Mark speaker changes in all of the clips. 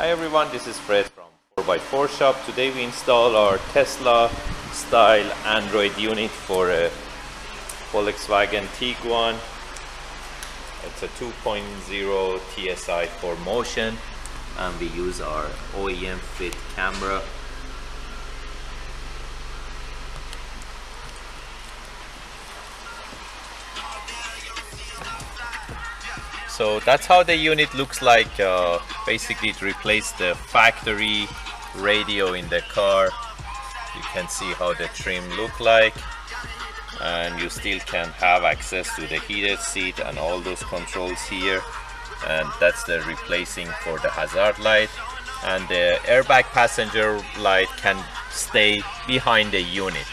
Speaker 1: Hi everyone, this is Fred from 4x4 Shop. Today we install our Tesla style Android unit for a Volkswagen Tiguan. It's a 2.0 TSI 4Motion and we use our OEM fit camera. So that's how the unit looks like. Basically it replaced the factory radio in the car. You can see how the trim look like, and you still can have access to the heated seat and all those controls here. And that's the replacing for the hazard light, and the airbag passenger light can stay behind the unit,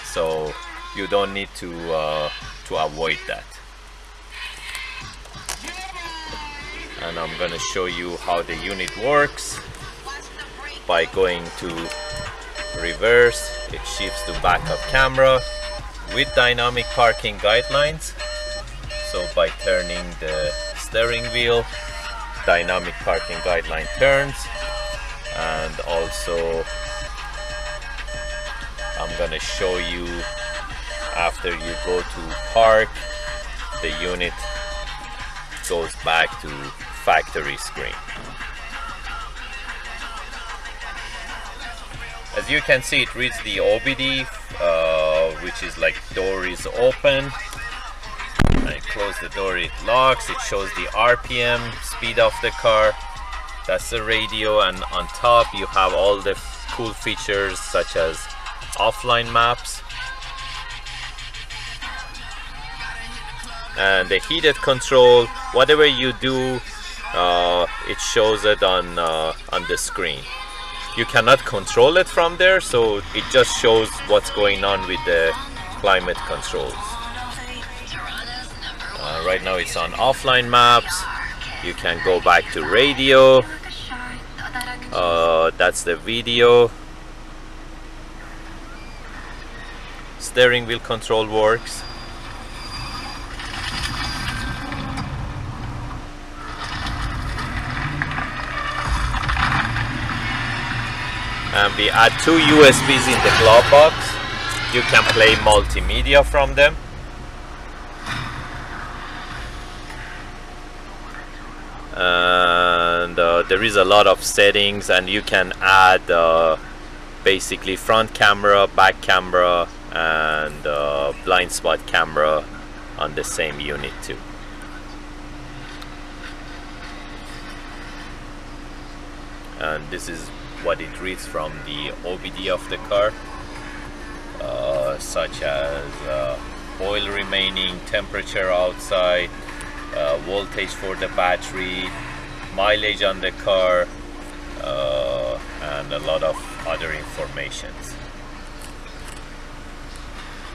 Speaker 1: so you don't need to avoid that. And I'm gonna show you how the unit works. By going to reverse, it shifts to backup camera with dynamic parking guidelines. So by turning the steering wheel, dynamic parking guideline turns. And also I'm gonna show you, after you go to park, the unit goes back to factory screen. As you can see, it reads the OBD, which is like door is open. I close the door, it locks. It shows the RPM, speed of the car. That's the radio, and on top you have all the cool features such as offline maps and the heated control. Whatever you do, it shows it on the screen. You cannot control it from there, so it just shows what's going on with the climate controls. Right now it's on offline maps. You can go back to radio. That's the video. Steering wheel control works. And we add two USBs in the glove box. You can play multimedia from them. And there is a lot of settings, and you can add basically front camera, back camera, and blind spot camera on the same unit too. And this is what it reads from the OBD of the car, such as oil remaining, temperature outside, voltage for the battery, mileage on the car, and a lot of other informations.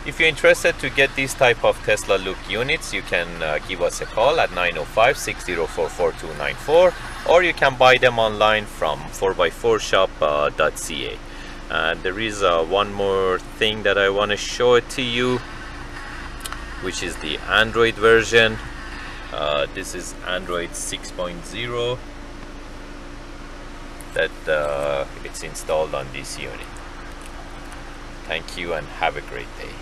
Speaker 1: If you're interested to get this type of Tesla look units, you can give us a call at 905-604-4294, or you can buy them online from 4x4shop.ca. And there is one more thing that I want to show it to you, which is the Android version. This is Android 6.0 that it's installed on this unit. Thank you and have a great day.